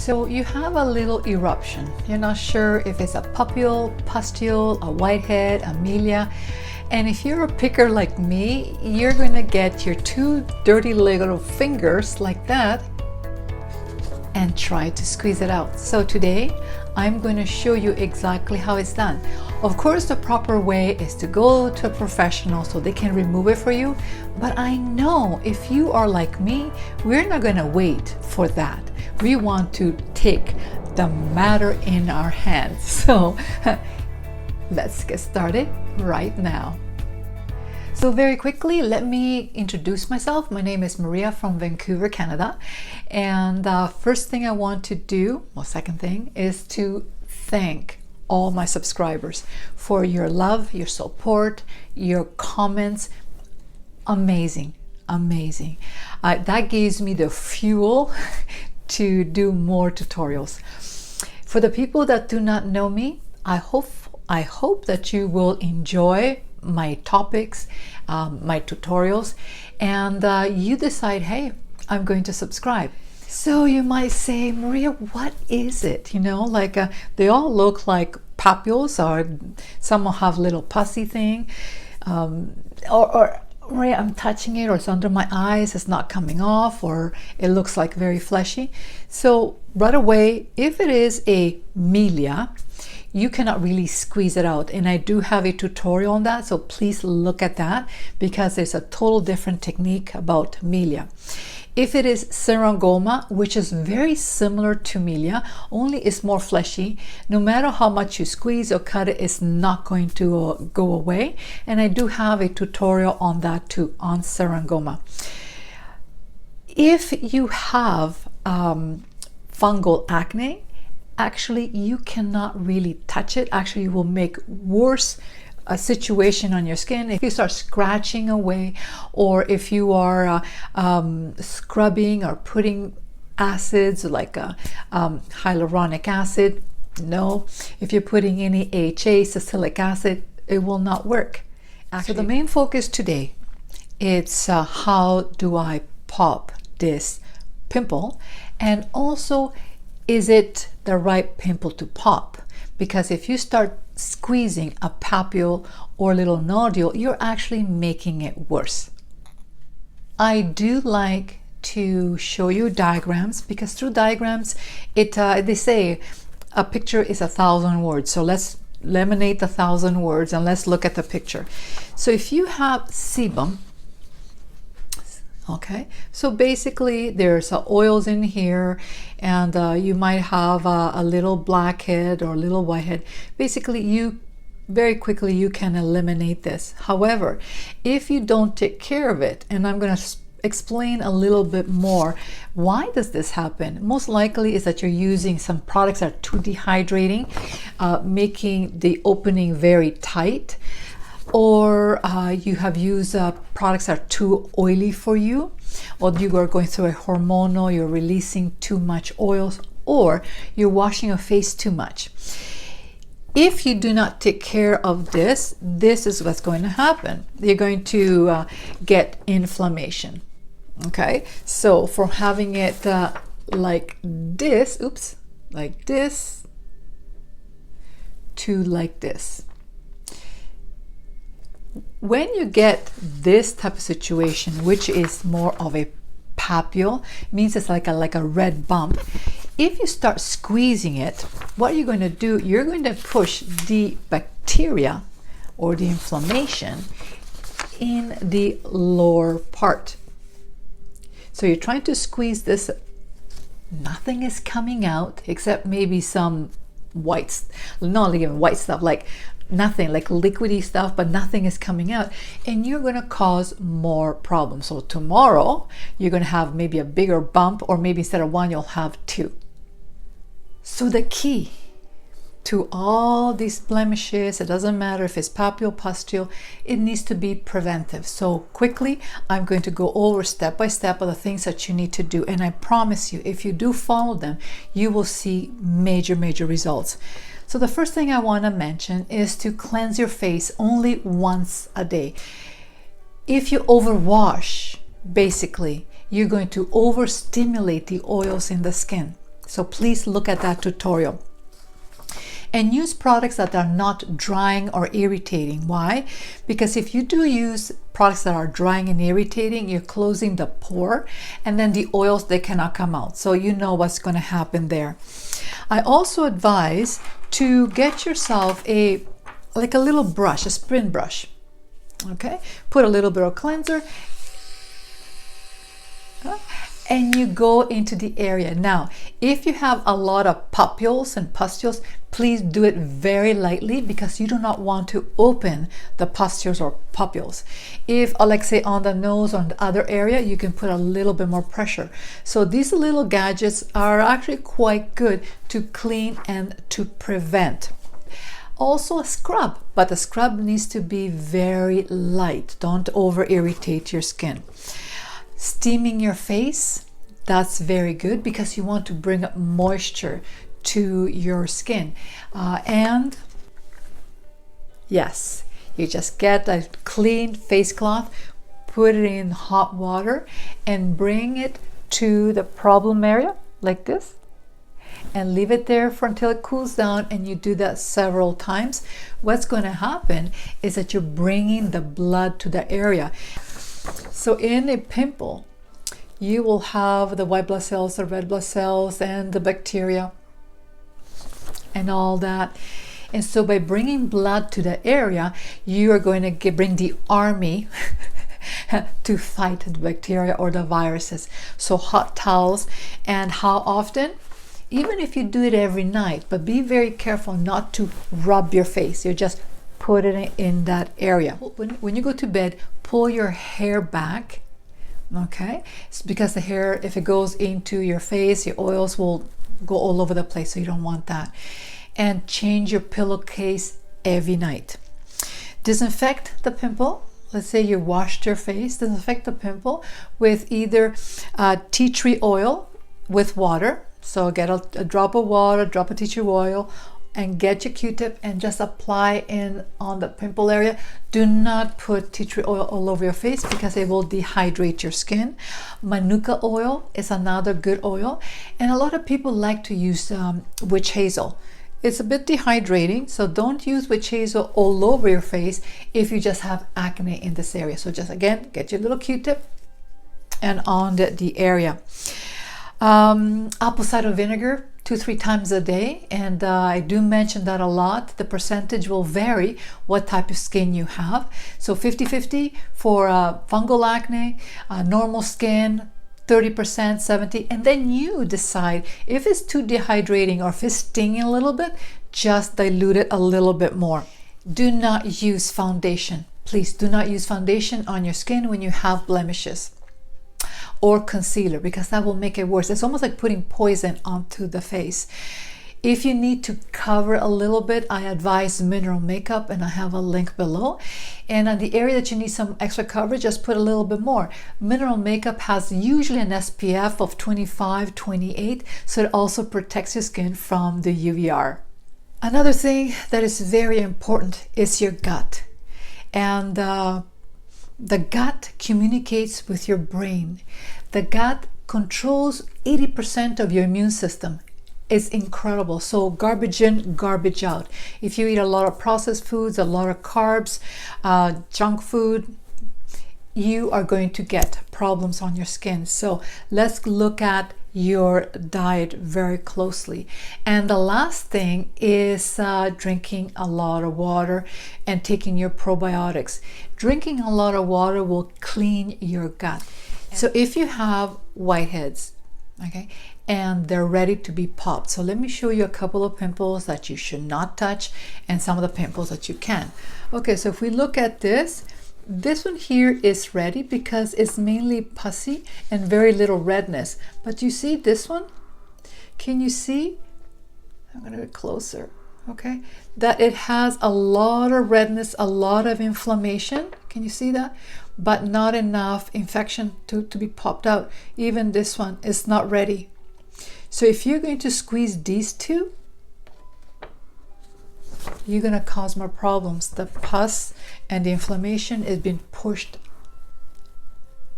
So you have a little eruption. You're not sure if it's a pupule, pustule, a whitehead, amelia. And if you're a picker like me, you're going to get your two dirty little fingers like that and try to squeeze it out. So today I'm going to show you exactly how it's done. Of course, the proper way is to go to a professional so they can remove it for you. But I know if you are like me, we're not going to wait for that. We want to take the matter in our hands. So let's get started right now. So very quickly, let me introduce myself. My name is Maria from Vancouver, Canada. And first thing I want to do, well, second thing, is to thank all my subscribers for your love, your support, your comments. Amazing, amazing. That gives me the fuel to do more tutorials. For the people that do not know me, I hope that you will enjoy my topics, my tutorials, and you decide, hey, I'm going to subscribe. So you might say, Maria, what is it? You know, like they all look like papules, or some will have little pussy thing, or Maria, I'm touching it, or it's under my eyes, it's not coming off, or it looks like very fleshy. So right away, if it is a melia, you cannot really squeeze it out, and I do have a tutorial on that, so please look at that because there's a total different technique about melia. If it is syringoma, which is very similar to melia, only it's more fleshy, no matter how much you squeeze or cut it, it's not going to go away, and I do have a tutorial on that too, on syringoma. If you have fungal acne, actually you cannot really touch it. Actually, you will make worse a situation on your skin if you start scratching away, or if you are scrubbing or putting acids like hyaluronic acid. No, if you're putting any AHA, salicylic acid, it will not work. Actually, so the main focus today, it's how do I pop this pimple, and also is it the right pimple to pop? Because if you start squeezing a papule or little nodule, you're actually making it worse. I do like to show you diagrams, because through diagrams, they say a picture is 1,000 words. So let's eliminate the 1,000 words and let's look at the picture. So if you have sebum, okay, so basically there's oils in here, and you might have a little blackhead or a little whitehead. Basically, you very quickly you can eliminate this. However, if you don't take care of it, and I'm going to explain a little bit more why does this happen. Most likely is that you're using some products that are too dehydrating, making the opening very tight, or you have used products that are too oily for you, or you are going through a hormonal, you're releasing too much oils, or you're washing your face too much. If you do not take care of this, this is what's going to happen. You're going to get inflammation. Okay, so from having it like this, oops, like this, to like this. When you get this type of situation, which is more of a papule, means it's like a red bump. If you start squeezing it, what you're going to do, you're going to push the bacteria or the inflammation in the lower part. So you're trying to squeeze this, nothing is coming out except maybe some white, not even white stuff, like nothing, like liquidy stuff, but nothing is coming out, and you're going to cause more problems. So tomorrow you're going to have maybe a bigger bump, or maybe instead of one you'll have two. So the key to all these blemishes, it doesn't matter if it's papule, pustule, it needs to be preventive. So quickly I'm going to go over step by step of the things that you need to do, and I promise you, if you do follow them, you will see major results. So the first thing I want to mention is to cleanse your face only once a day. If you overwash, basically, you're going to overstimulate the oils in the skin. So please look at that tutorial. And use products that are not drying or irritating. Why? Because if you do use products that are drying and irritating, you're closing the pore, and then the oils, they cannot come out. So you know what's going to happen there. I also advise to get yourself like a little brush, a spin brush. Okay, put a little bit of cleanser, and you go into the area. Now, if you have a lot of papules and pustules, please do it very lightly, because you do not want to open the pustules or papules. If, like say on the nose or on the other area, you can put a little bit more pressure. So these little gadgets are actually quite good to clean and to prevent. Also a scrub, but the scrub needs to be very light. Don't over irritate your skin. Steaming your face, that's very good, because you want to bring up moisture to your skin. And yes, you just get a clean face cloth, put it in hot water, and bring it to the problem area like this, and leave it there until it cools down. And you do that several times. What's going to happen is that you're bringing the blood to the area. So in a pimple, you will have the white blood cells, the red blood cells, and the bacteria and all that. And so by bringing blood to the area, you are going to bring the army to fight the bacteria or the viruses. So hot towels. And how often? Even if you do it every night, but be very careful not to rub your face. You just put it in that area. When you go to bed, pull your hair back, okay? It's because the hair, if it goes into your face, your oils will go all over the place, so you don't want that. And change your pillowcase every night. Disinfect the pimple. Let's say you washed your face, disinfect the pimple with either tea tree oil with water. So get a drop of water, drop of tea tree oil, and get your Q-tip and just apply in on the pimple area. Do not put tea tree oil all over your face, because it will dehydrate your skin. Manuka oil is another good oil, and a lot of people like to use witch hazel. It's a bit dehydrating, so don't use witch hazel all over your face if you just have acne in this area. So just again, get your little Q-tip and on the area. Apple cider vinegar 2-3 times a day, and I do mention that a lot. The percentage will vary what type of skin you have. So 50-50 for fungal acne, normal skin 30%, 70%, and then you decide if it's too dehydrating or if it's stinging a little bit, just dilute it a little bit more. Do not use foundation. Please do not use foundation on your skin when you have blemishes, or concealer, because that will make it worse. It's almost like putting poison onto the face. If you need to cover a little bit, I advise mineral makeup, and I have a link below. And on the area that you need some extra coverage, just put a little bit more. Mineral makeup has usually an SPF of 25, 28, so it also protects your skin from the UVR. Another thing that is very important is your gut. And the gut communicates with your brain. The gut controls 80% of your immune system. It's incredible. So garbage in, garbage out. If you eat a lot of processed foods, a lot of carbs, junk food, you are going to get problems on your skin. So let's look at your diet very closely. And the last thing is drinking a lot of water and taking your probiotics. Drinking a lot of water will clean your gut. So if you have whiteheads, okay, and they're ready to be popped. So let me show you a couple of pimples that you should not touch and some of the pimples that you can. Okay, so if we look at this one here is ready because it's mainly pussy and very little redness. But you see this one? Can you see? I'm gonna get closer, okay? That it has a lot of redness, a lot of inflammation. Can you see that? But not enough infection to be popped out. Even this one is not ready. So if you're going to squeeze these two, you're going to cause more problems. The pus and the inflammation is being pushed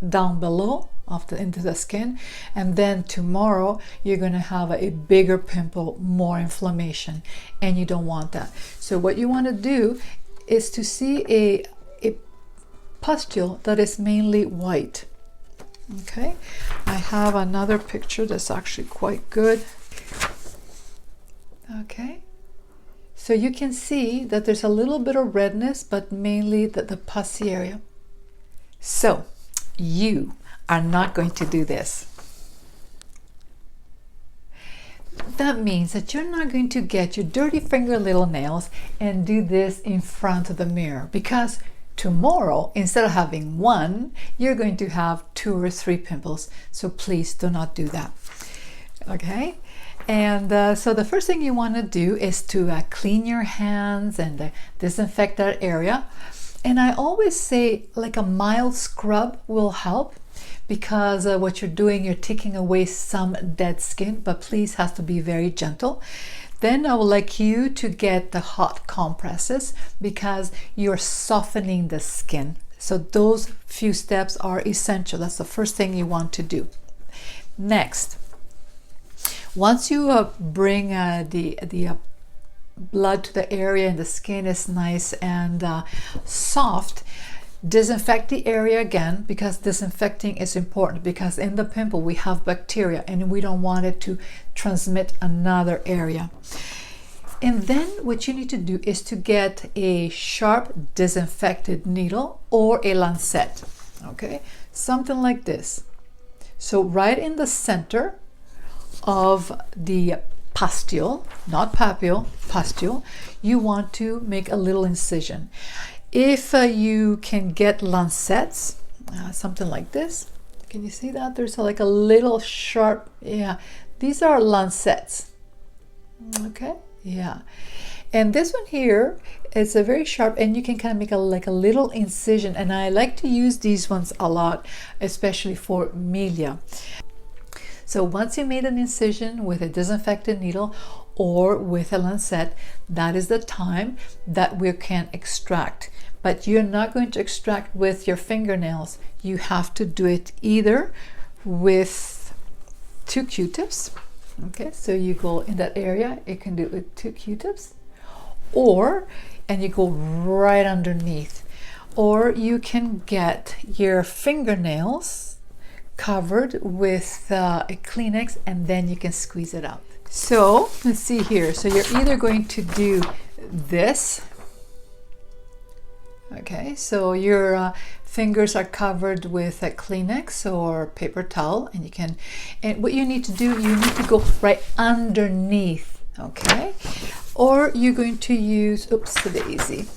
down below into the skin, and then tomorrow you're going to have a bigger pimple, more inflammation, and you don't want that. So what you want to do is to see a pustule that is mainly white. Okay, I have another picture that's actually quite good. Okay, so you can see that there's a little bit of redness, but mainly the pussy area. So you are not going to do this. That means that you're not going to get your dirty finger little nails and do this in front of the mirror, because tomorrow, instead of having one, you're going to have 2 or 3 pimples. So please do not do that. Okay, and so the first thing you want to do is to clean your hands and disinfect that area. And I always say like a mild scrub will help, because what you're doing, you're taking away some dead skin, but please has to be very gentle. Then I would like you to get the hot compresses, because you're softening the skin. So those few steps are essential. That's the first thing you want to do. Next, once you bring the blood to the area and the skin is nice and soft, disinfect the area again, because disinfecting is important, because in the pimple we have bacteria and we don't want it to transmit another area. And then what you need to do is to get a sharp disinfected needle or a lancet. Okay, something like this. So right in the center of the pustule, not papule, pustule, you want to make a little incision. If you can get lancets, something like this, can you see that? There's like a little sharp, yeah, these are lancets. Okay, yeah. And this one here is a very sharp, and you can kind of make like a little incision, and I like to use these ones a lot, especially for milia. So once you made an incision with a disinfected needle or with a lancet, that is the time that we can extract. But you're not going to extract with your fingernails. You have to do it either with 2 Q-tips. Okay, so you go in that area, you can do it with 2 Q-tips, and you go right underneath. Or you can get your fingernails covered with a Kleenex, and then you can squeeze it out. So let's see here. So you're either going to do this. Okay, so your fingers are covered with a Kleenex or paper towel, and what you need to do, you need to go right underneath. Okay, or you're going to use, oopsie-daisy,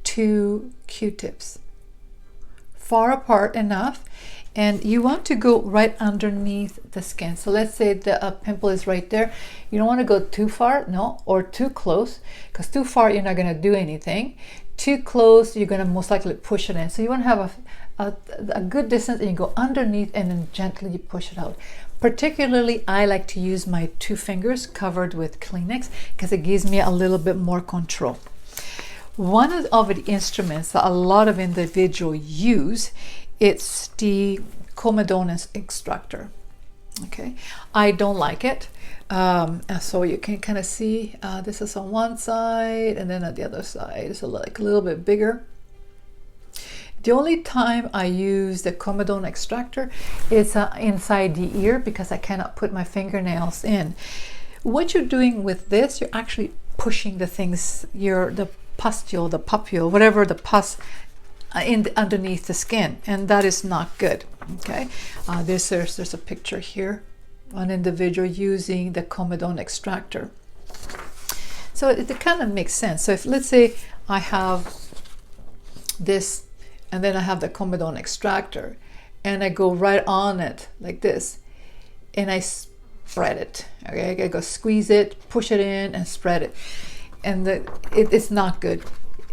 2 Q-tips, far apart enough. And you want to go right underneath the skin. So let's say the pimple is right there. You don't want to go too far, no, or too close, because too far you're not going to do anything. Too close, you're going to most likely push it in. So you want to have a good distance, and you go underneath and then gently push it out. Particularly, I like to use my 2 fingers covered with Kleenex, because it gives me a little bit more control. One of the instruments that a lot of individuals use, it's the comedone extractor. Okay, I don't like it. So you can kind of see this is on one side, and then at the other side it's like a little bit bigger. The only time I use the comedone extractor is inside the ear, because I cannot put my fingernails in. What you're doing with this, you're actually pushing the things, the pustule, the papule, whatever the pus underneath the skin, and that is not good. Okay, there's a picture here, an individual using the comedone extractor. So it kind of makes sense. So if, let's say I have this, and then I have the comedone extractor, and I go right on it like this, and I spread it. Okay, I go squeeze it, push it in, and spread it, and it's not good,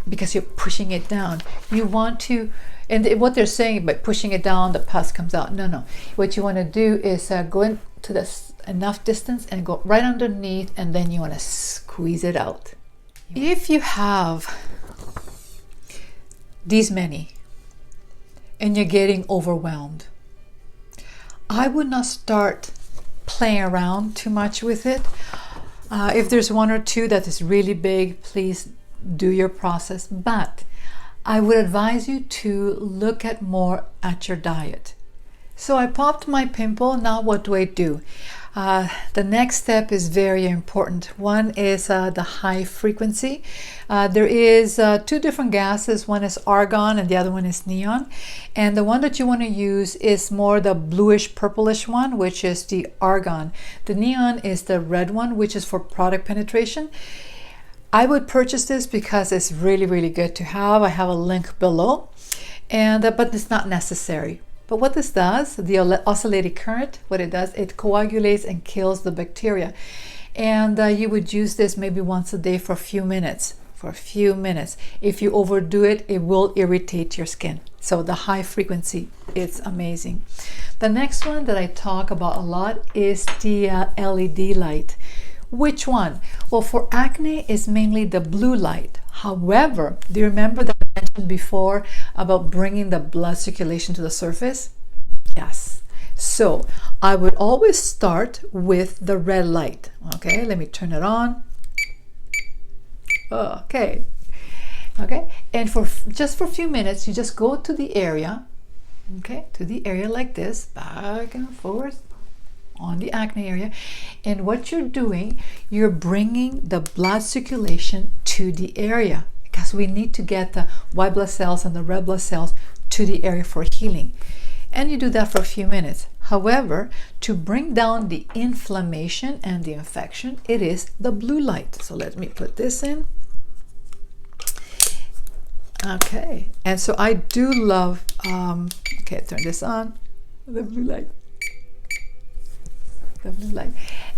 because you're pushing it down. You want to, and what they're saying by pushing it down, the pus comes out. No. What you want to do is go into this enough distance and go right underneath, and then you want to squeeze it out. If you have these many and you're getting overwhelmed, I would not start playing around too much with it. If there's one or two that is really big, please do your process. But I would advise you to look at more at your diet. So I popped my pimple. Now what do I do? The next step is very important. One is the high frequency. There is two different gases. One is argon and the other one is neon. And the one that you want to use is more the bluish purplish one, which is the argon. The neon is the red one, which is for product penetration. I would purchase this because it's really, really good to have. I have a link below, and but it's not necessary. But what this does, the oscillating current, what it does, it coagulates and kills the bacteria. And you would use this maybe once a day for a few minutes. If you overdo it, it will irritate your skin. So the high frequency, it's amazing. The next one that I talk about a lot is the LED light. Which one? Well, for acne, it's mainly the blue light. However, do you remember that I mentioned before about bringing the blood circulation to the surface? Yes. So I would always start with the red light. Okay, let me turn it on. Okay. And just for a few minutes, you just go to the area. Okay, to the area like this, back and forth on the acne area. And what you're doing, you're bringing the blood circulation to the area, because we need to get the white blood cells and the red blood cells to the area for healing. And you do that for a few minutes. However, to bring down the inflammation and the infection, it is the blue light. So let me put this in. Okay, and so I do love, okay, turn this on, the blue light.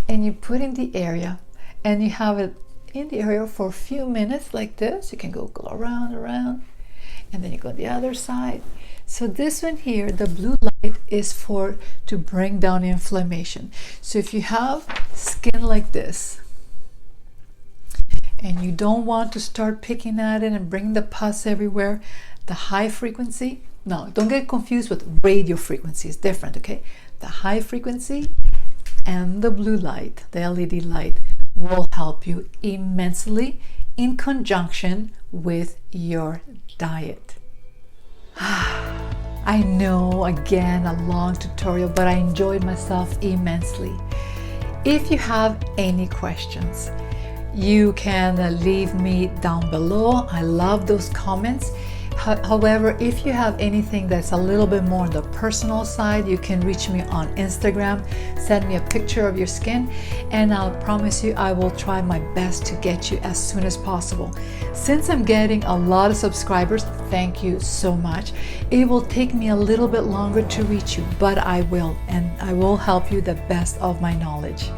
And you put in the area, and you have it in the area for a few minutes like this. You can go around, and then you go the other side. So this one here, the blue light, is to bring down inflammation. So if you have skin like this, and you don't want to start picking at it and bring the pus everywhere, the high frequency, no, don't get confused with radio frequency, it's different, okay? The high frequency and the blue light, the LED light, will help you immensely in conjunction with your diet. I know, again, a long tutorial, but I enjoyed myself immensely. If you have any questions, you can leave me down below. I love those comments. However, if you have anything that's a little bit more on the personal side, you can reach me on Instagram, send me a picture of your skin, and I'll promise you I will try my best to get you as soon as possible. Since I'm getting a lot of subscribers, thank you so much. It will take me a little bit longer to reach you, but I will, and I will help you the best of my knowledge.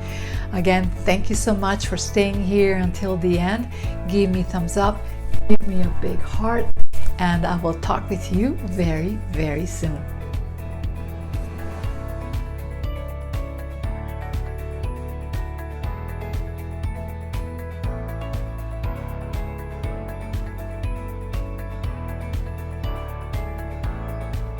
Again, thank you so much for staying here until the end. Give me a thumbs up, give me a big heart, and I will talk with you very, very soon.